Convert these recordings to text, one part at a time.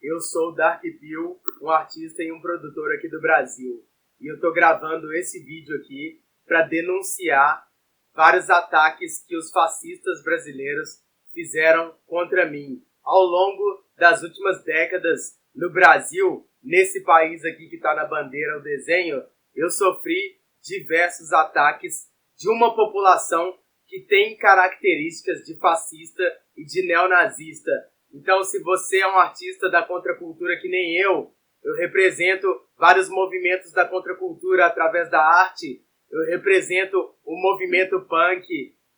Eu sou o Dark Pill, um artista e um produtor aqui do Brasil. E eu tô gravando esse vídeo aqui para denunciar vários ataques que os fascistas brasileiros fizeram contra mim. Ao longo das últimas décadas no Brasil, nesse país aqui que está na bandeira, o desenho, eu sofri diversos ataques de uma população que tem características de fascista e de neonazista. Então, se você é um artista da contracultura que nem eu represento vários movimentos da contracultura através da arte, eu represento o movimento punk,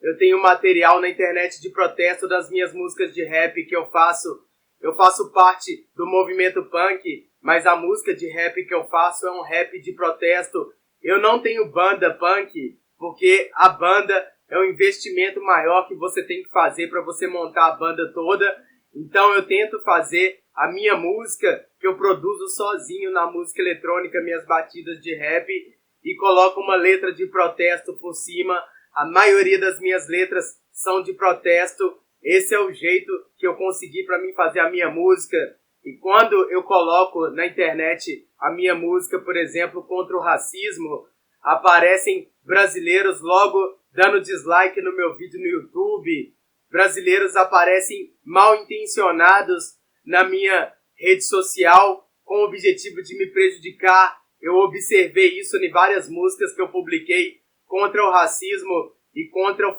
eu tenho material na internet de protesto das minhas músicas de rap que eu faço parte do movimento punk, mas a música de rap que eu faço é um rap de protesto. Eu não tenho banda punk, porque a banda é um investimento maior que você tem que fazer para você montar a banda toda. Então eu tento fazer a minha música, que eu produzo sozinho na música eletrônica, minhas batidas de rap, e coloco uma letra de protesto por cima. A maioria das minhas letras são de protesto. Esse é o jeito que eu consegui para mim fazer a minha música. E quando eu coloco na internet a minha música, por exemplo, contra o racismo, aparecem brasileiros logo dando dislike no meu vídeo no YouTube. Brasileiros aparecem mal intencionados na minha rede social com o objetivo de me prejudicar. Eu observei isso em várias músicas que eu publiquei contra o racismo e contra o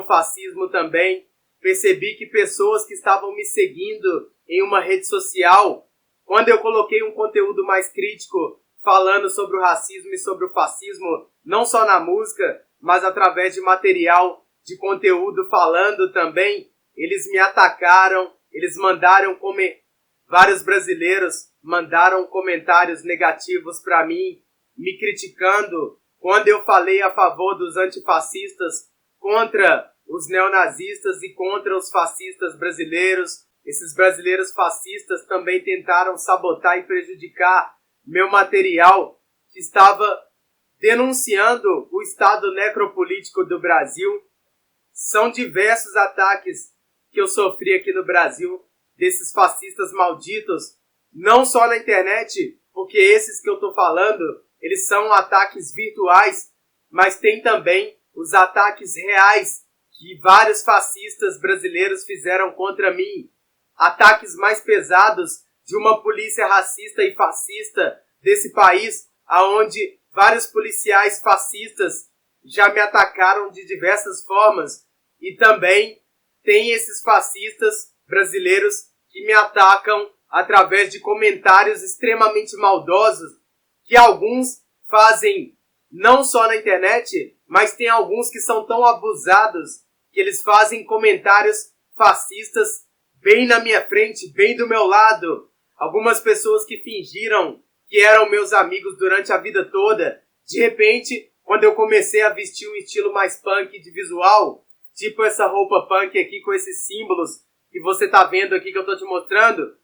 fascismo também. Percebi que pessoas que estavam me seguindo em uma rede social, quando eu coloquei um conteúdo mais crítico falando sobre o racismo e sobre o fascismo, não só na música, mas através de material de conteúdo falando também, eles me atacaram, vários brasileiros mandaram comentários negativos para mim, me criticando quando eu falei a favor dos antifascistas contra os neonazistas e contra os fascistas brasileiros. Esses brasileiros fascistas também tentaram sabotar e prejudicar meu material, que estava denunciando o estado necropolítico do Brasil. São diversos ataques que eu sofri aqui no Brasil desses fascistas malditos, não só na internet, porque esses que eu estou falando, eles são ataques virtuais, mas tem também os ataques reais que vários fascistas brasileiros fizeram contra mim. Ataques mais pesados de uma polícia racista e fascista desse país, aonde vários policiais fascistas já me atacaram de diversas formas. E também tem esses fascistas brasileiros que me atacam através de comentários extremamente maldosos, que alguns fazem não só na internet, mas tem alguns que são tão abusados que eles fazem comentários fascistas bem na minha frente, bem do meu lado. Algumas pessoas que fingiram que eram meus amigos durante a vida toda, de repente, quando eu comecei a vestir um estilo mais punk de visual, tipo essa roupa punk aqui com esses símbolos que você tá vendo aqui que eu tô te mostrando.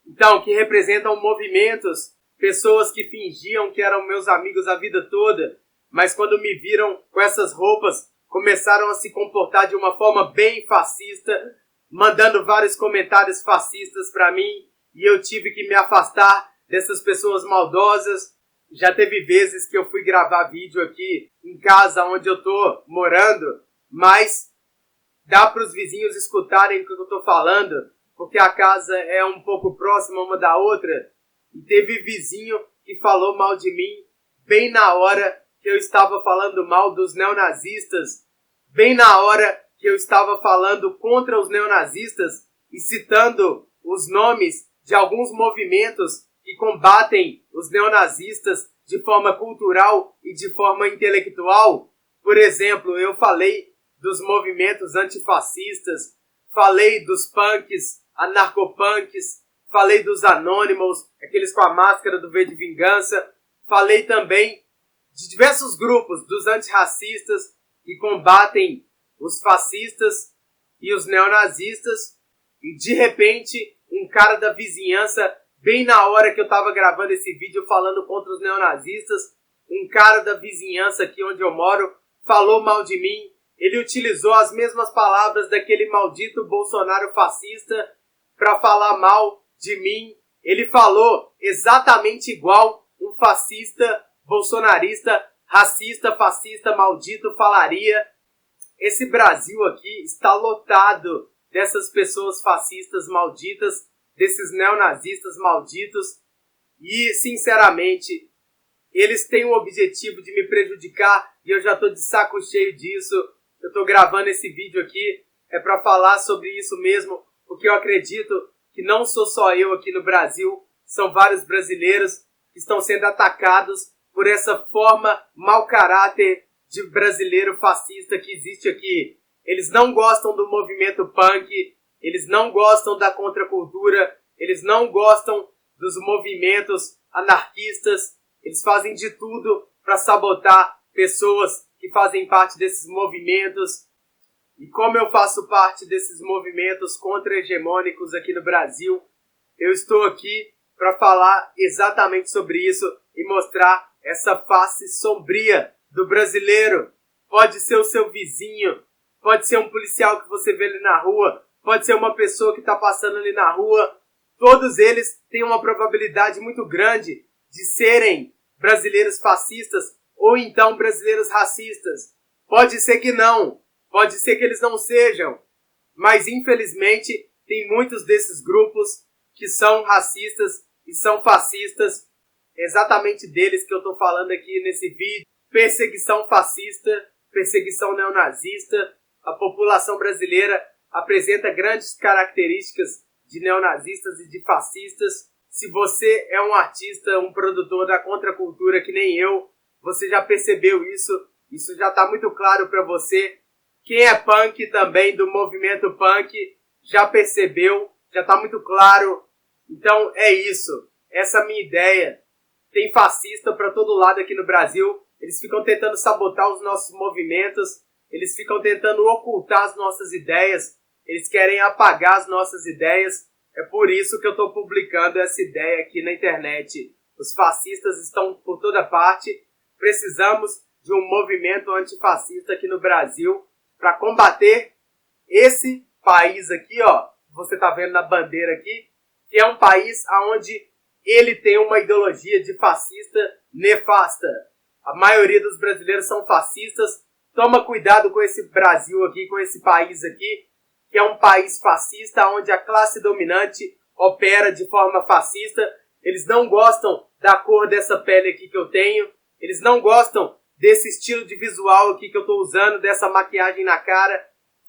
Então, que representam movimentos, pessoas que fingiam que eram meus amigos a vida toda, mas quando me viram com essas roupas, começaram a se comportar de uma forma bem fascista, mandando vários comentários fascistas pra mim, e eu tive que me afastar dessas pessoas maldosas. Já teve vezes que eu fui gravar vídeo aqui em casa onde eu tô morando, mas dá para os vizinhos escutarem o que eu estou falando, porque a casa é um pouco próxima uma da outra. E teve vizinho que falou mal de mim bem na hora que eu estava falando mal dos neonazistas, bem na hora que eu estava falando contra os neonazistas e citando os nomes de alguns movimentos que combatem os neonazistas de forma cultural e de forma intelectual. Por exemplo, eu falei dos movimentos antifascistas, falei dos punks, anarcopunks, falei dos Anonymous, aqueles com a máscara do V de Vingança, falei também de diversos grupos, dos antirracistas que combatem os fascistas e os neonazistas, e de repente um cara da vizinhança, bem na hora que eu estava gravando esse vídeo falando contra os neonazistas, um cara da vizinhança aqui onde eu moro falou mal de mim. Ele utilizou as mesmas palavras daquele maldito Bolsonaro fascista para falar mal de mim. Ele falou exatamente igual um fascista, bolsonarista, racista, fascista, maldito falaria. Esse Brasil aqui está lotado dessas pessoas fascistas malditas, desses neonazistas malditos. E, sinceramente, eles têm o objetivo de me prejudicar e eu já estou de saco cheio disso. Eu estou gravando esse vídeo aqui, é para falar sobre isso mesmo, porque eu acredito que não sou só eu aqui no Brasil, são vários brasileiros que estão sendo atacados por essa forma mau caráter de brasileiro fascista que existe aqui. Eles não gostam do movimento punk, eles não gostam da contracultura, eles não gostam dos movimentos anarquistas, eles fazem de tudo para sabotar pessoas que fazem parte desses movimentos. E como eu faço parte desses movimentos contra-hegemônicos aqui no Brasil, eu estou aqui para falar exatamente sobre isso e mostrar essa face sombria do brasileiro. Pode ser o seu vizinho, pode ser um policial que você vê ali na rua, pode ser uma pessoa que está passando ali na rua. Todos eles têm uma probabilidade muito grande de serem brasileiros fascistas ou então brasileiros racistas. Pode ser que não, pode ser que eles não sejam, mas infelizmente tem muitos desses grupos que são racistas e são fascistas. É exatamente deles que eu estou falando aqui nesse vídeo. Perseguição fascista, perseguição neonazista. A população brasileira apresenta grandes características de neonazistas e de fascistas. Se você é um artista, um produtor da contracultura que nem eu, você já percebeu isso. Isso já está muito claro para você. Quem é punk também, do movimento punk, já percebeu, já está muito claro. Então é isso, essa é a minha ideia. Tem fascista para todo lado aqui no Brasil. Eles ficam tentando sabotar os nossos movimentos. Eles ficam tentando ocultar as nossas ideias. Eles querem apagar as nossas ideias. É por isso que eu estou publicando essa ideia aqui na internet. Os fascistas estão por toda parte. Precisamos de um movimento antifascista aqui no Brasil para combater esse país aqui, ó. Você está vendo na bandeira aqui, que é um país onde ele tem uma ideologia de fascista nefasta. A maioria dos brasileiros são fascistas. Toma cuidado com esse Brasil aqui, com esse país aqui, que é um país fascista, onde a classe dominante opera de forma fascista. Eles não gostam da cor dessa pele aqui que eu tenho. Eles não gostam desse estilo de visual aqui que eu estou usando, dessa maquiagem na cara,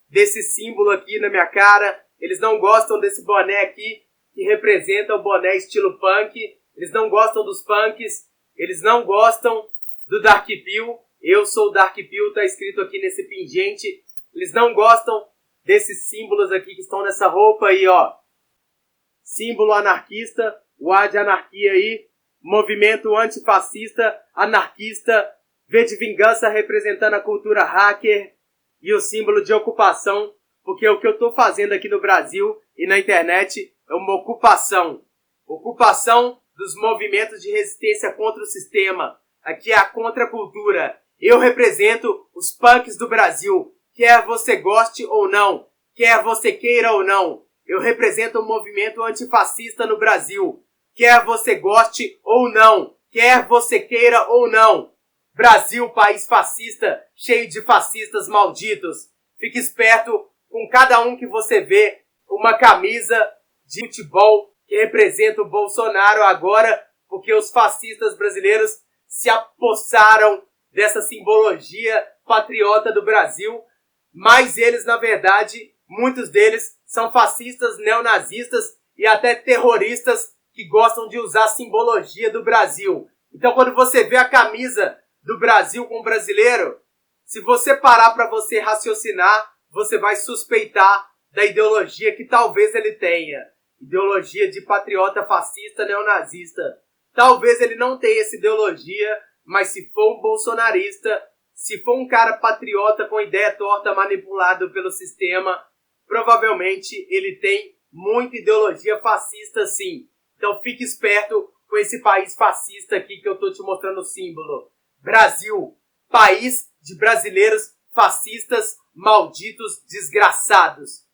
desse símbolo aqui na minha cara. Eles não gostam desse boné aqui, que representa o boné estilo punk. Eles não gostam dos punks. Eles não gostam do Dark Pill. Eu sou o Dark Pill, tá escrito aqui nesse pingente. Eles não gostam desses símbolos aqui que estão nessa roupa aí, ó. Símbolo anarquista, o A de anarquia aí. Movimento antifascista, anarquista. V de vingança representando a cultura hacker. E o símbolo de ocupação. Porque o que eu tô fazendo aqui no Brasil e na internet é uma ocupação. Ocupação dos movimentos de resistência contra o sistema. Aqui é a contracultura. Eu represento os punks do Brasil. Quer você goste ou não. Quer você queira ou não. Eu represento o movimento antifascista no Brasil. Quer você goste ou não. Quer você queira ou não. Brasil, país fascista, cheio de fascistas malditos. Fique esperto com cada um que você vê uma camisa de futebol que representa o Bolsonaro agora, porque os fascistas brasileiros se apossaram dessa simbologia patriota do Brasil, mas eles, na verdade, muitos deles são fascistas, neonazistas e até terroristas que gostam de usar a simbologia do Brasil. Então, quando você vê a camisa do Brasil com o brasileiro, se você parar para você raciocinar, você vai suspeitar da ideologia que talvez ele tenha. Ideologia de patriota fascista neonazista. Talvez ele não tenha essa ideologia, mas se for um bolsonarista, se for um cara patriota com ideia torta manipulado pelo sistema, provavelmente ele tem muita ideologia fascista sim. Então fique esperto com esse país fascista aqui que eu tô te mostrando o símbolo. Brasil, país de brasileiros fascistas, malditos, desgraçados.